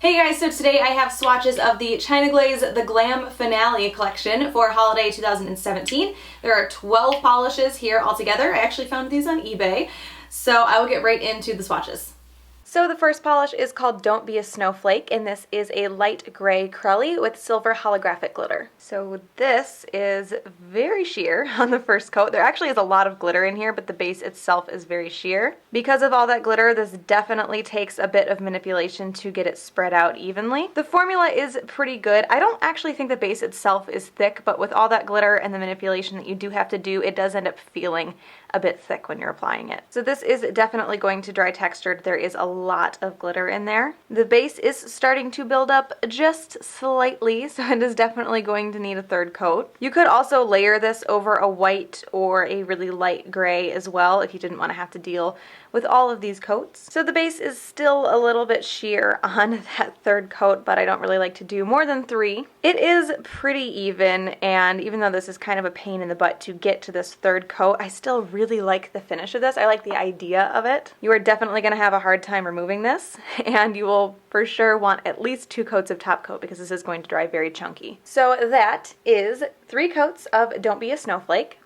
Hey guys, so today I have swatches of the China Glaze the Glam Finale collection for holiday 2017. There are 12 polishes here altogether. I actually found these on eBay, so I will get right into the swatches. So the first polish is called Don't Be a Snowflake, and this is a light gray Crelly with silver holographic glitter. So this is very sheer on the first coat. There actually is a lot of glitter in here, but the base itself is very sheer. Because of all that glitter, this definitely takes a bit of manipulation to get it spread out evenly. The formula is pretty good. I don't actually think the base itself is thick, but with all that glitter and the manipulation that you do have to do, it does end up feeling a bit thick when you're applying it. So this is definitely going to dry textured. There is a lot of glitter in there. The base is starting to build up just slightly, so it is definitely going to need a third coat. You could also layer this over a white or a really light gray as well if you didn't want to have to deal with all of these coats. So the base is still a little bit sheer on that third coat, but I don't really like to do more than 3. It is pretty even, and even though this is kind of a pain in the butt to get to this third coat, I still really like the finish of this. I like the idea of it. You are definitely going to have a hard time removing this, and you will for sure want at least 2 coats of top coat because this is going to dry very chunky. So that is 3 coats of Don't Be a Snowflake.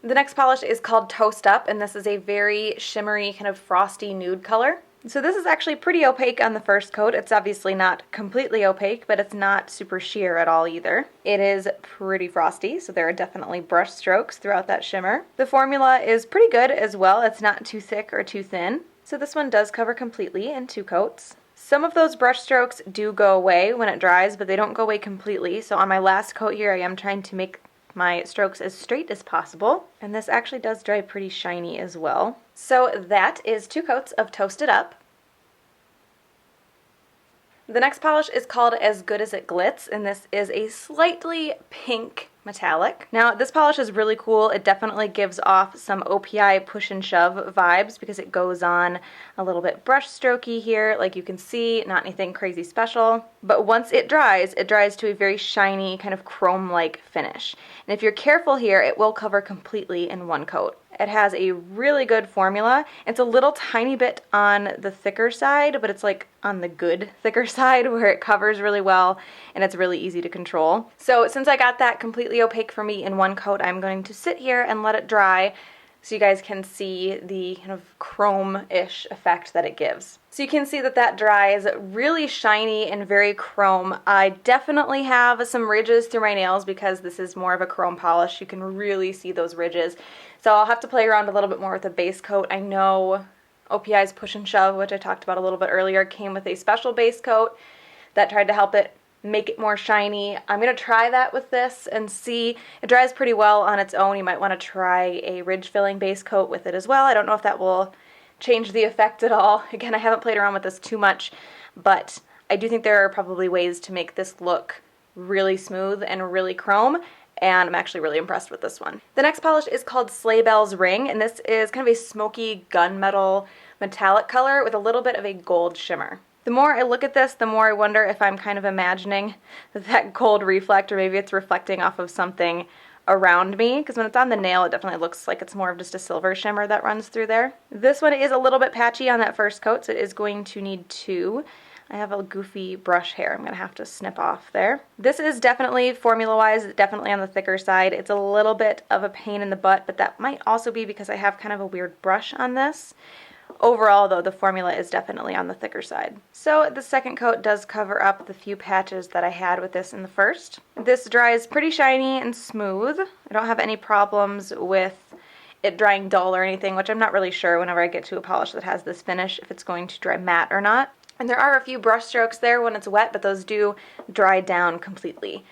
The next polish is called Toast Up, and this is a very shimmery, kind of frosty nude color. So this is actually pretty opaque on the first coat. It's obviously not completely opaque, but it's not super sheer at all either. It is pretty frosty, so there are definitely brush strokes throughout that shimmer. The formula is pretty good as well. It's not too thick or too thin. So this one does cover completely in 2 coats. Some of those brush strokes do go away when it dries, but they don't go away completely. So on my last coat here, I am trying to make my strokes as straight as possible, and this actually does dry pretty shiny as well. So that is 2 coats of Toasted Up. The next polish is called As Good As It Glitz, and this is a slightly pink metallic. Now this polish is really cool. It definitely gives off some OPI push and shove vibes because it goes on a little bit brush strokey here, like you can see, not anything crazy special. But once it dries to a very shiny kind of chrome-like finish. And if you're careful here, it will cover completely in 1 coat. It has a really good formula. It's a little tiny bit on the thicker side, but it's like on the good thicker side where it covers really well and it's really easy to control. So since I got that completely opaque for me in 1 coat, I'm going to sit here and let it dry so you guys can see the kind of chrome-ish effect that it gives. So you can see that that dries really shiny and very chrome. I definitely have some ridges through my nails because this is more of a chrome polish. You can really see those ridges. So I'll have to play around a little bit more with the base coat. I know OPI's Push and Shove, which I talked about a little bit earlier, came with a special base coat that tried to help it make it more shiny. I'm going to try that with this and see. It dries pretty well on its own. You might want to try a ridge filling base coat with it as well. I don't know if that will change the effect at all. Again, I haven't played around with this too much, but I do think there are probably ways to make this look really smooth and really chrome, and I'm actually really impressed with this one. The next polish is called Sleigh Bells Ring, and this is kind of a smoky gunmetal metallic color with a little bit of a gold shimmer. The more I look at this, the more I wonder if I'm kind of imagining that gold reflect, or maybe it's reflecting off of something around me, because when it's on the nail, it definitely looks like it's more of just a silver shimmer that runs through there. This one is a little bit patchy on that first coat, so it is going to need 2. I have a goofy brush hair I'm going to have to snip off there. This is definitely, formula-wise, definitely on the thicker side. It's a little bit of a pain in the butt, but that might also be because I have kind of a weird brush on this. Overall, though, the formula is definitely on the thicker side. So the second coat does cover up the few patches that I had with this in the first. This dries pretty shiny and smooth. I don't have any problems with it drying dull or anything, which I'm not really sure whenever I get to a polish that has this finish if it's going to dry matte or not. And there are a few brush strokes there when it's wet, but those do dry down completely.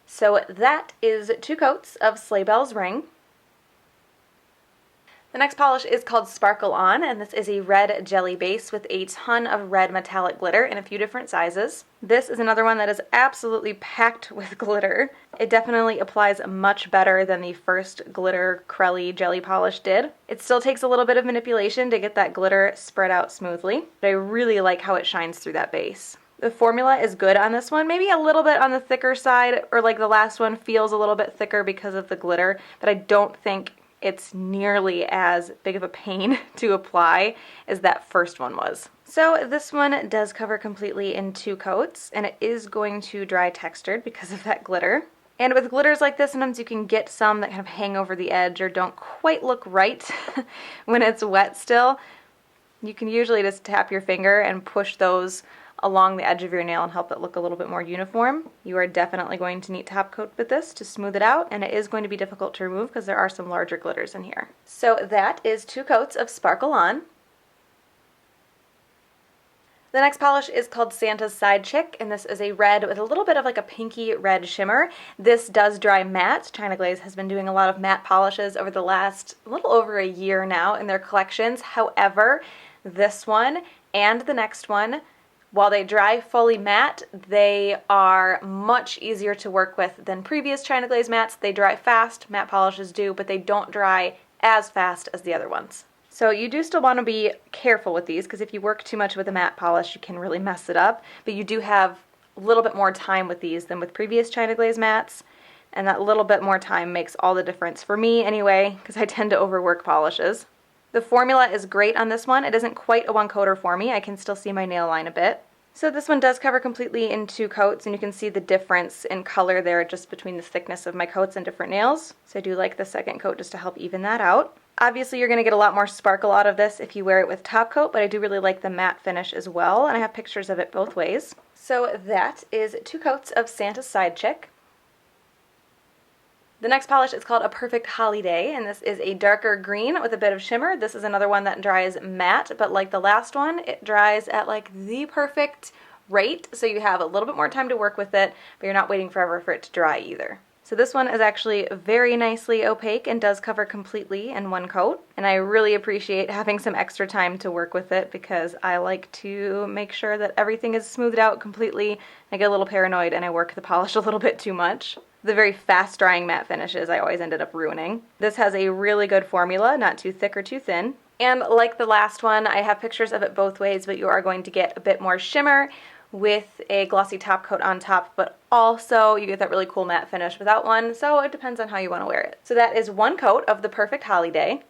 So that is 2 coats of Sleigh Bells Ring. The next polish is called Sparkle On, and this is a red jelly base with a ton of red metallic glitter in a few different sizes. This is another one that is absolutely packed with glitter. It definitely applies much better than the first glitter Crelly jelly polish did. It still takes a little bit of manipulation to get that glitter spread out smoothly, but I really like how it shines through that base. The formula is good on this one, maybe a little bit on the thicker side, or like the last one feels a little bit thicker because of the glitter, but I don't think it's nearly as big of a pain to apply as that first one was. So this one does cover completely in 2 coats, and it is going to dry textured because of that glitter. And with glitters like this, sometimes you can get some that kind of hang over the edge or don't quite look right when it's wet still. You can usually just tap your finger and push those along the edge of your nail and help it look a little bit more uniform. You are definitely going to need top coat with this to smooth it out, and it is going to be difficult to remove because there are some larger glitters in here. So that is 2 coats of Sparkle On. The next polish is called Santa's Sidechick, and this is a red with a little bit of like a pinky red shimmer. This does dry matte. China Glaze has been doing a lot of matte polishes over the last little over a year now in their collections. However, this one and the next one, while they dry fully matte, they are much easier to work with than previous China Glaze mattes. They dry fast, matte polishes do, but they don't dry as fast as the other ones. So you do still want to be careful with these because if you work too much with a matte polish, you can really mess it up. But you do have a little bit more time with these than with previous China Glaze mattes, and that little bit more time makes all the difference for me anyway, because I tend to overwork polishes. The formula is great on this one. It isn't quite a 1-coater for me. I can still see my nail line a bit. So this one does cover completely in 2 coats, and you can see the difference in color there just between the thickness of my coats and different nails. So I do like the second coat just to help even that out. Obviously you're going to get a lot more sparkle out of this if you wear it with top coat, but I do really like the matte finish as well, and I have pictures of it both ways. So that is 2 coats of Santa's Sidechick. The next polish is called A Perfect Holiday, and this is a darker green with a bit of shimmer. This is another one that dries matte, but like the last one, it dries at like the perfect rate, so you have a little bit more time to work with it, but you're not waiting forever for it to dry either. So this one is actually very nicely opaque and does cover completely in 1 coat, and I really appreciate having some extra time to work with it because I like to make sure that everything is smoothed out completely. I get a little paranoid and I work the polish a little bit too much. The very fast drying matte finishes I always ended up ruining. This has a really good formula, not too thick or too thin. And like the last one, I have pictures of it both ways, but you are going to get a bit more shimmer with a glossy top coat on top, but also you get that really cool matte finish without one, so it depends on how you want to wear it. So that is 1 coat of the Perfect Holiday.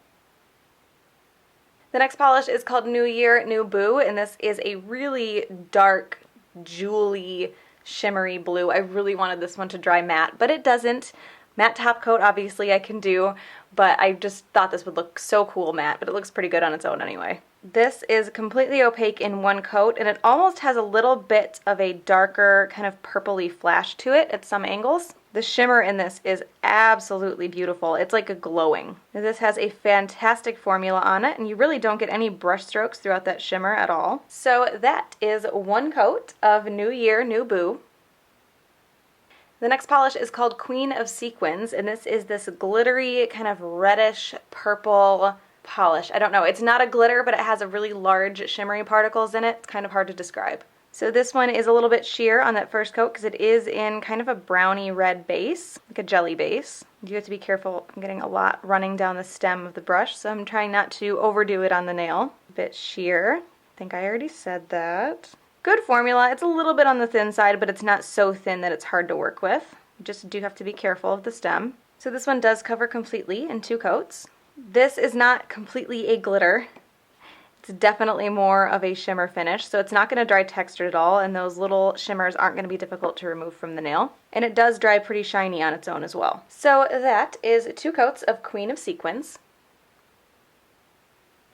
The next polish is called New Year, New Boo, and this is a really dark, jewelly, shimmery blue. I really wanted this one to dry matte, but it doesn't. Matte top coat obviously I can do, but I just thought this would look so cool matte, but it looks pretty good on its own anyway. This is completely opaque in 1 coat, and it almost has a little bit of a darker kind of purpley flash to it at some angles. The shimmer in this is absolutely beautiful. It's like a glowing. This has a fantastic formula on it, and you really don't get any brush strokes throughout that shimmer at all. So that is 1 coat of New Year, New Boo. The next polish is called Queen of Sequins, and this is this glittery kind of reddish purple polish. I don't know, it's not a glitter, but it has a really large shimmery particles in it. It's kind of hard to describe. So this one is a little bit sheer on that first coat because it is in kind of a browny red base, like a jelly base. You have to be careful. I'm getting a lot running down the stem of the brush, so I'm trying not to overdo it on the nail. A bit sheer. I think I already said that. Good formula. It's a little bit on the thin side, but it's not so thin that it's hard to work with. You just do have to be careful of the stem. So this one does cover completely in 2 coats. This is not completely a glitter. It's definitely more of a shimmer finish, so it's not going to dry textured at all, and those little shimmers aren't going to be difficult to remove from the nail. And it does dry pretty shiny on its own as well. So that is 2 coats of Queen of Sequins.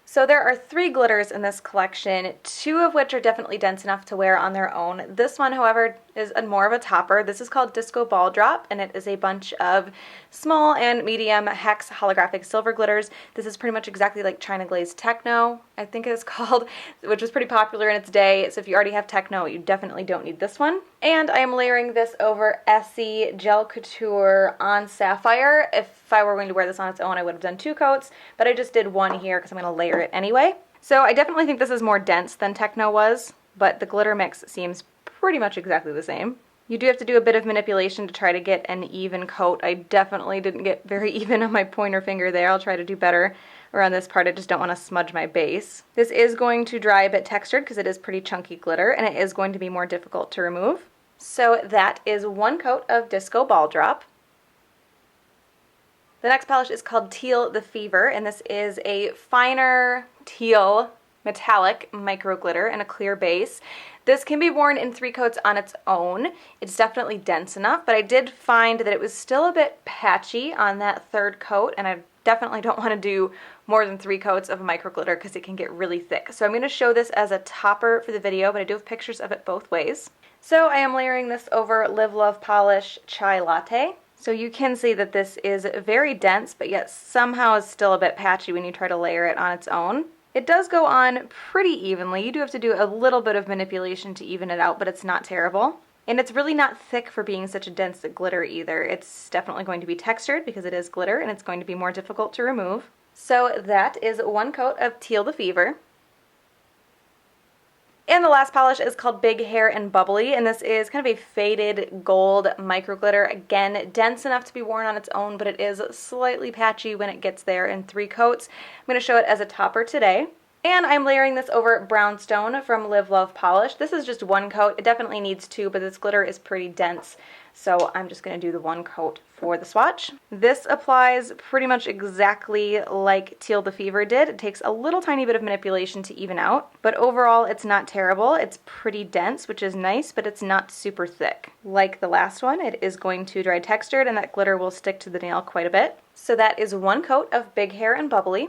So there are 3 glitters in this collection, 2 of which are definitely dense enough to wear on their own. This one, however, is more of a topper. This is called Disco Ball Drop, and it is a bunch of small and medium hex holographic silver glitters. This is pretty much exactly like China Glaze Techno, I think it is called, which was pretty popular in its day. So if you already have Techno, you definitely don't need this one. And I am layering this over Essie Gel Couture on Sapphire. If I were going to wear this on its own, I would have done 2 coats, but I just did 1 here because I'm going to layer it anyway. So I definitely think this is more dense than Techno was, but the glitter mix seems pretty much exactly the same. You do have to do a bit of manipulation to try to get an even coat. I definitely didn't get very even on my pointer finger there. I'll try to do better around this part. I just don't want to smudge my base. This is going to dry a bit textured because it is pretty chunky glitter, and it is going to be more difficult to remove. So that is 1 coat of Disco Ball Drop. The next polish is called Teal The Fever, and this is a finer teal metallic micro glitter in a clear base. This can be worn in 3 coats on its own. It's definitely dense enough, but I did find that it was still a bit patchy on that 3rd coat, and I definitely don't want to do more than 3 coats of micro glitter because it can get really thick. So I'm going to show this as a topper for the video, but I do have pictures of it both ways. So I am layering this over Live Love Polish Chai Latte. So you can see that this is very dense, but yet somehow is still a bit patchy when you try to layer it on its own. It does go on pretty evenly. You do have to do a little bit of manipulation to even it out, but it's not terrible. And it's really not thick for being such a dense glitter either. It's definitely going to be textured because it is glitter, and it's going to be more difficult to remove. So that is 1 coat of Teal The Fever. And the last polish is called Big Hair and Bubbly, and this is kind of a faded gold micro glitter. Again, dense enough to be worn on its own, but it is slightly patchy when it gets there in 3 coats. I'm going to show it as a topper today. And I'm layering this over Brownstone from Live Love Polish. This is just 1 coat. It definitely needs 2, but this glitter is pretty dense, so I'm just going to do the 1 coat for the swatch. This applies pretty much exactly like Teal The Fever did. It takes a little tiny bit of manipulation to even out, but overall it's not terrible. It's pretty dense, which is nice, but it's not super thick. Like the last one, it is going to dry textured, and that glitter will stick to the nail quite a bit. So that is 1 coat of Big Hair and Bubbly.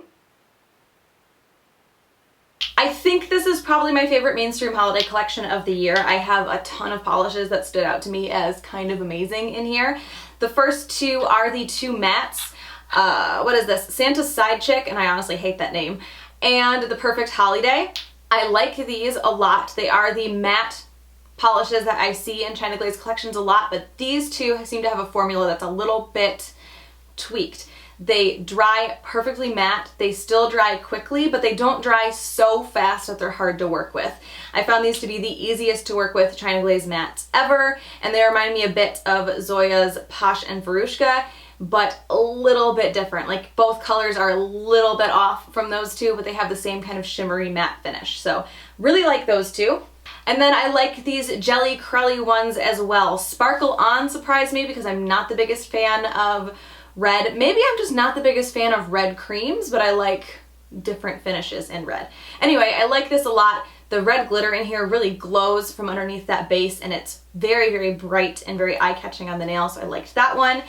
I think this is probably my favorite mainstream holiday collection of the year. I have a ton of polishes that stood out to me as kind of amazing in here. The first 2 are the 2 mattes. What is this? Santa Sidechick, and I honestly hate that name, and the Perfect Holiday. I like these a lot. They are the matte polishes that I see in China Glaze collections a lot, but these 2 seem to have a formula that's a little bit tweaked. They dry perfectly matte, they still dry quickly, but they don't dry so fast that they're hard to work with. I found these to be the easiest to work with China Glaze mattes ever, and they remind me a bit of Zoya's Posh and Verushka, but a little bit different. Like, both colors are a little bit off from those 2, but they have the same kind of shimmery matte finish. So really like those 2. And then I like these jelly crelly ones as well. Sparkle On surprised me because I'm not the biggest fan of red. Maybe I'm just not the biggest fan of red creams, but I like different finishes in red. Anyway, I like this a lot. The red glitter in here really glows from underneath that base, and it's very, very bright and very eye-catching on the nail, so I liked that one.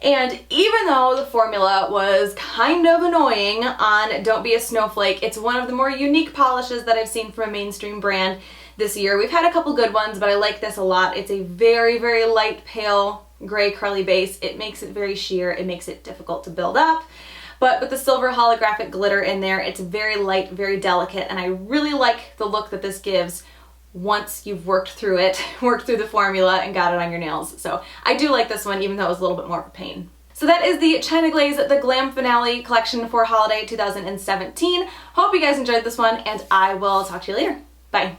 And even though the formula was kind of annoying on Don't Be a Snowflake, it's one of the more unique polishes that I've seen from a mainstream brand this year. We've had a couple good ones, but I like this a lot. It's a very, very light, pale, gray curly base. It makes it very sheer. It makes it difficult to build up, but with the silver holographic glitter in there, it's very light, very delicate, and I really like the look that this gives once you've worked through it, worked through the formula, and got it on your nails. So I do like this one, even though it was a little bit more of a pain. So that is the China Glaze The Glam Finale collection for holiday 2017. Hope you guys enjoyed this one, and I will talk to you later. Bye.